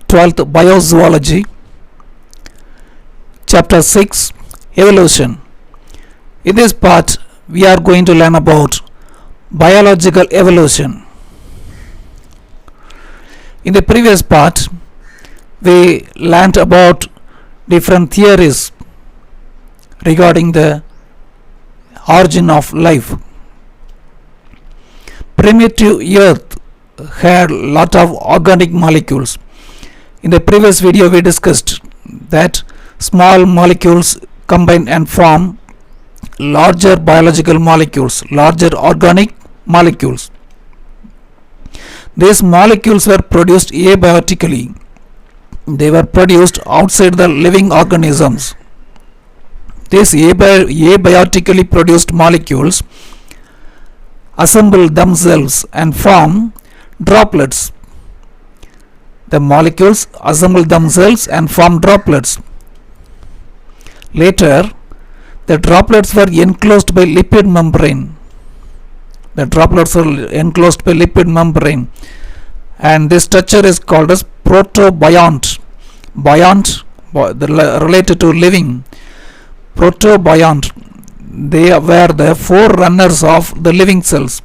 12th Biozoology, Chapter 6 Evolution. In this part, we are going to learn about biological evolution. In the previous part, we learned about different theories regarding the origin of life. Primitive Earth had lot of organic molecules. In the previous video, we discussed that small molecules combine and form larger biological molecules, larger organic molecules. These molecules were produced abiotically. They were produced outside the living organisms. These abiotically produced molecules assemble themselves and form droplets. The molecules assemble themselves and form droplets. Later, the droplets were enclosed by lipid membrane. The droplets were enclosed by lipid membrane, and this structure is called as protobiont. Biont related to living. Protobiont. They were the forerunners of the living cells.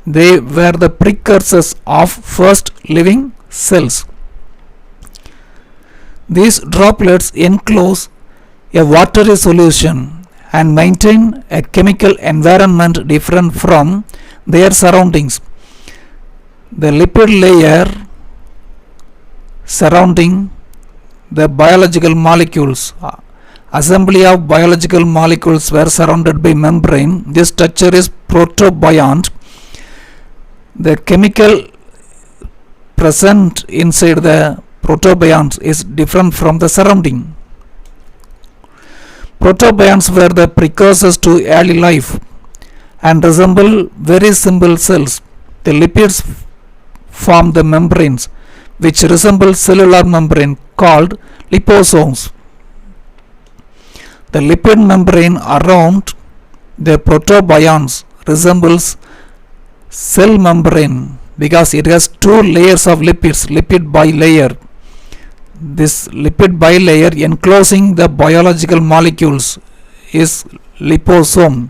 They were the precursors of first living cells. These droplets enclose a watery solution and maintain a chemical environment different from their surroundings. The lipid layer surrounding the biological molecules, assembly of biological molecules were surrounded by membrane. This structure is protobiont. The chemical present inside the protobiont is different from the surrounding. Protobionts were the precursors to early life and resemble very simple cells. The lipids form the membranes which resemble cellular membrane called liposomes. The lipid membrane around the protobionts resembles cell membrane because it has two layers of lipids, lipid bilayer. This lipid bilayer enclosing the biological molecules is liposome.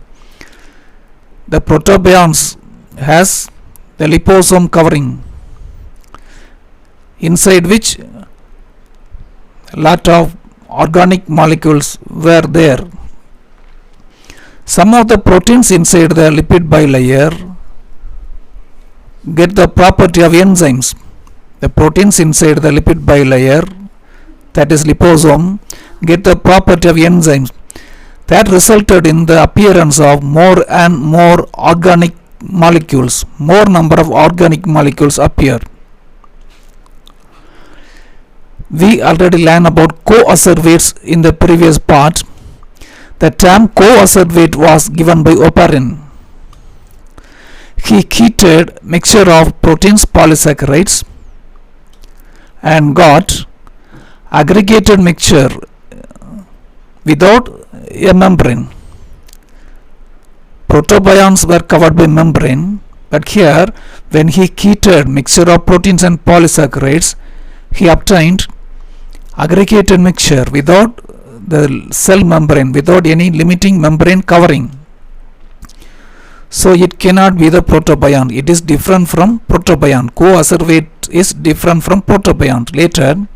The protobionts has the liposome covering, inside which a lot of organic molecules were there. Some of the proteins inside the lipid bilayer get the property of enzymes. The proteins inside the lipid bilayer, that is liposome, get the property of enzymes. That resulted in the appearance of more and more organic molecules. More number of organic molecules appear. We already learned about coacervates in the previous part. The term coacervate was given by Oparin. He heated mixture of proteins polysaccharides and got aggregated mixture without a membrane. Protobionts were covered by membrane, but here when he heated mixture of proteins and polysaccharides, he obtained aggregated mixture without the cell membrane, without any limiting membrane covering. So it cannot be the protobiont. It is different from protobiont. Coacervate is different from protobiont. Later,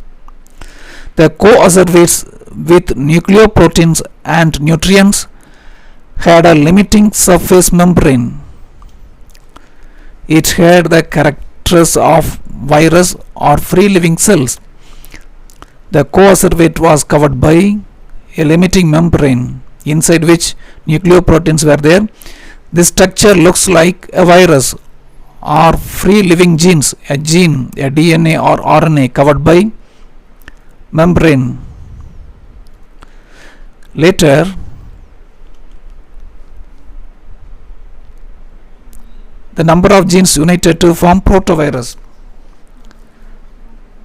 the coacervates with nucleoproteins and nutrients had a limiting surface membrane. It had the characters of virus or free living cells. The coacervate was covered by a limiting membrane inside which nucleoproteins were there. This structure looks like a virus or free living genes, a gene, a DNA or RNA covered by membrane. Later, the number of genes united to form protovirus.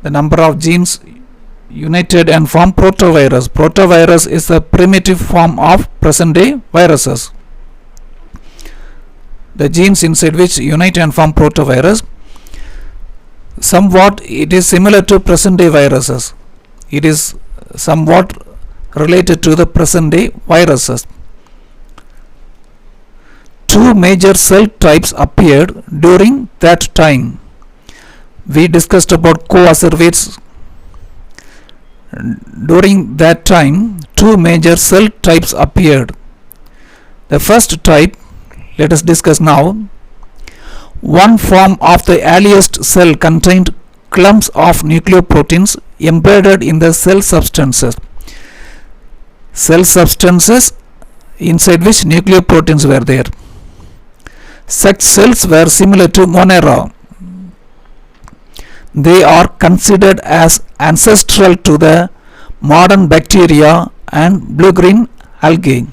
The number of genes united and form protovirus. Protovirus is the primitive form of present day viruses. The genes inside which unite and form protovirus. somewhat it is similar to present day viruses. It is somewhat related to the present day viruses. Two major cell types appeared during that time. We discussed about coacervates. During that time, two major cell types appeared. The first type, let us discuss now. One form of the earliest cell contained clumps of nucleoproteins embedded in the cell substances. Cell substances inside which nucleoproteins were there. Such cells were similar to Monera. They are considered as ancestral to the modern bacteria and blue-green algae.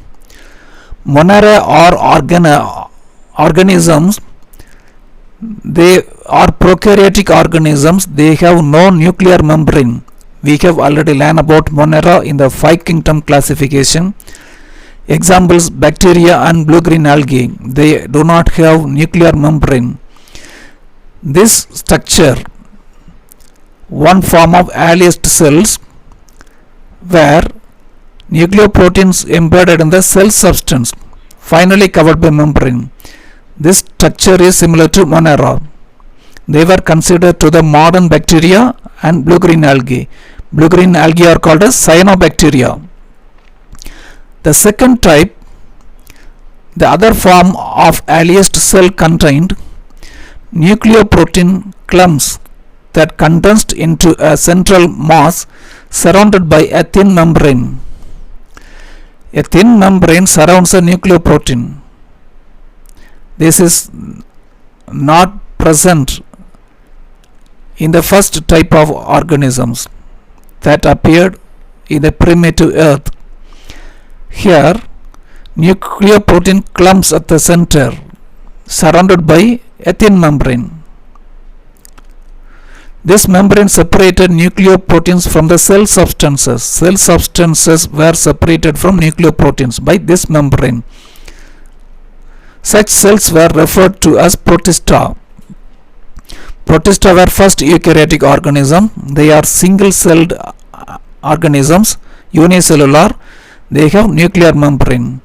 Monera are organisms. They are prokaryotic organisms. They have no nuclear membrane. We have already learned about Monera in the 5 kingdom classification. Examples: bacteria and blue-green algae. They do not have nuclear membrane. This structure, one form of earliest cells, where nucleoproteins embedded in the cell substance, finally covered by membrane. This structure is similar to Monera. They were considered to the modern bacteria and blue-green algae. Blue-green algae are called as cyanobacteria. The second type, the other form of earliest cell, contained nucleoprotein clumps that condensed into a central mass surrounded by a thin membrane. A thin membrane surrounds a nucleoprotein. This is not present in the first type of organisms that appeared in the primitive earth. Here, nucleoprotein clumps at the center, surrounded by a thin membrane. This membrane separated nucleoproteins from the cell substances. Cell substances were separated from nucleoproteins by this membrane. Such cells were referred to as protista. Protista were first eukaryotic organism. They are single-celled organisms, unicellular. They have nuclear membrane.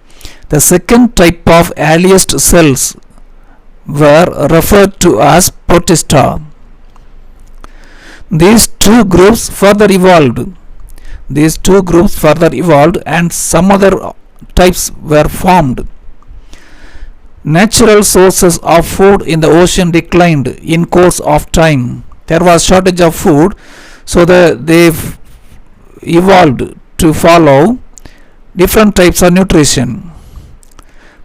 The second type of earliest cells were referred to as protista. These two groups further evolved. And some other types were formed. Natural sources of food in the ocean declined in course of time. There was shortage of food, so they evolved to follow different types of nutrition.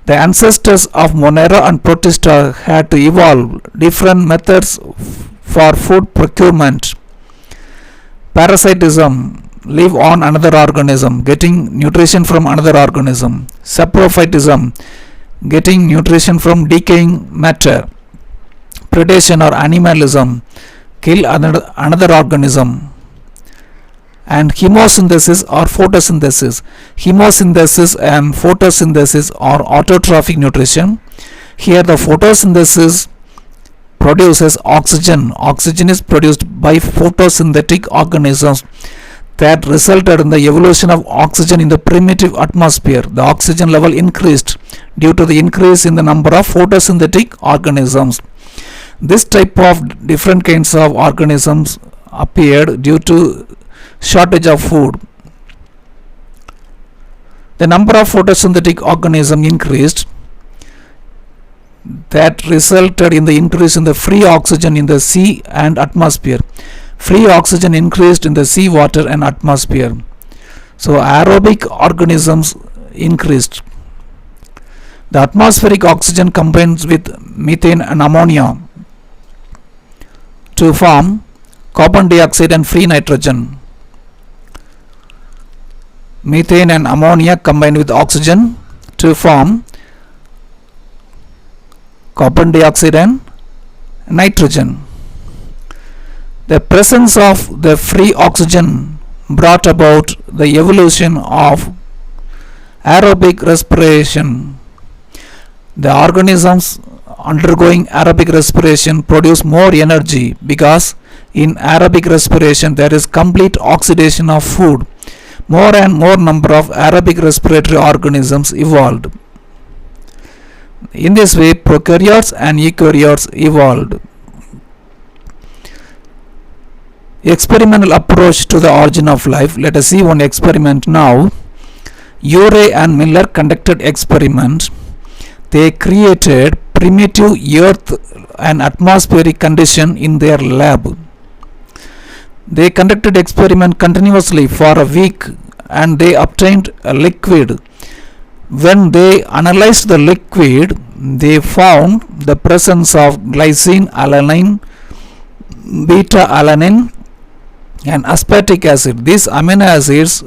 The ancestors of Monera and Protista had to evolve different methods for food procurement. Parasitism, live on another organism, getting nutrition from another organism. Saprophytism, getting nutrition from decaying matter. Predation or animalism, kill another organism. And chemosynthesis or photosynthesis. Chemosynthesis and photosynthesis are autotrophic nutrition. Here the photosynthesis produces oxygen. Oxygen is produced by photosynthetic organisms that resulted in the evolution of oxygen in the primitive atmosphere. The oxygen level increased due to the increase in the number of photosynthetic organisms. This type of different kinds of organisms appeared due to shortage of food. The number of photosynthetic organisms increased. That resulted in the increase in the free oxygen in the sea and atmosphere. Free oxygen increased in the sea water and atmosphere. So aerobic organisms increased. The atmospheric oxygen combines with methane and ammonia to form carbon dioxide and free nitrogen. Methane and ammonia combined with oxygen to form carbon dioxide and nitrogen. The presence of the free oxygen brought about the evolution of aerobic respiration. The organisms undergoing aerobic respiration produce more energy because in aerobic respiration, there is complete oxidation of food. More and more number of aerobic respiratory organisms evolved. In this way, prokaryotes and eukaryotes evolved. Experimental approach to the origin of life. Let us see one experiment now. Urey and Miller conducted experiment. They created primitive earth and atmospheric condition in their lab. They conducted experiment continuously for a week and they obtained a liquid. When they analyzed the liquid, they found the presence of glycine, alanine, beta-alanine and aspartic acid. These amino acids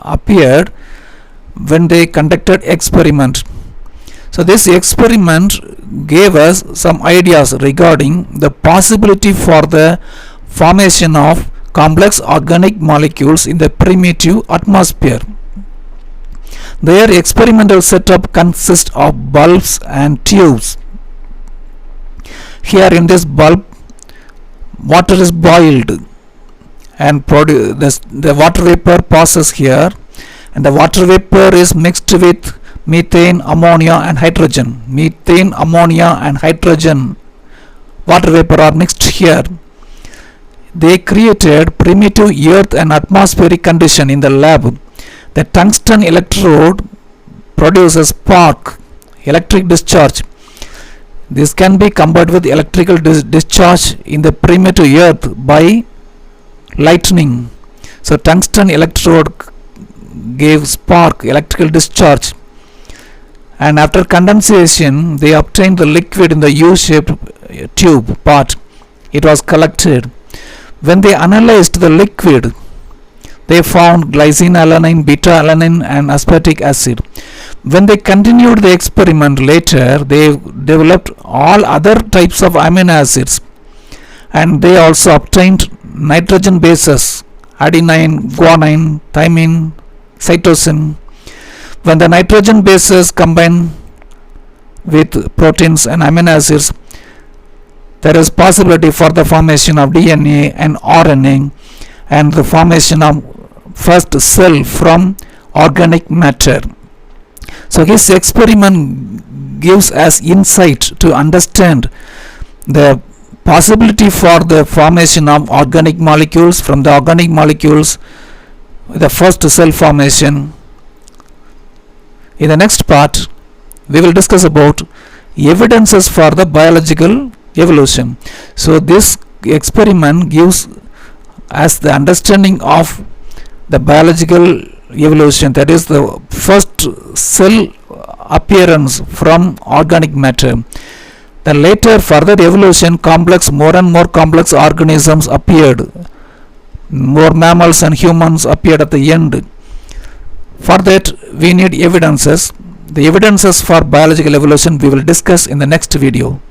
appeared when they conducted experiment. So this experiment gave us some ideas regarding the possibility for the formation of complex organic molecules in the primitive atmosphere. Their experimental setup consists of bulbs and tubes. Here in this bulb, water is boiled and the water vapor passes here, and the water vapor is mixed with methane, ammonia and hydrogen. Methane, ammonia and hydrogen water vapor are mixed here. They created primitive earth and atmospheric condition in the lab. The tungsten electrode produces spark, electric discharge. This can be combined with electrical discharge in the primitive earth by lightning. So tungsten electrode gave spark, electrical discharge, and after condensation they obtained the liquid in the U-shaped tube part. It was collected. When they analyzed the liquid, they found glycine, alanine, beta-alanine and aspartic acid. When they continued the experiment later, they developed all other types of amino acids, and they also obtained nitrogen bases, adenine, guanine, thymine, cytosine. When the nitrogen bases combine with proteins and amino acids, there is possibility for the formation of DNA and RNA and the formation of first cell from organic matter. So his experiment gives us insight to understand the possibility for the formation of organic molecules. From the organic molecules, the first cell formation. In the next part, we will discuss about evidences for the biological evolution. So this experiment gives us the understanding of the biological evolution, that is the first cell appearance from organic matter. Then later further evolution, more and more complex organisms appeared. More mammals and humans appeared at the end. For that we need evidences. The evidences for biological evolution we will discuss in the next video.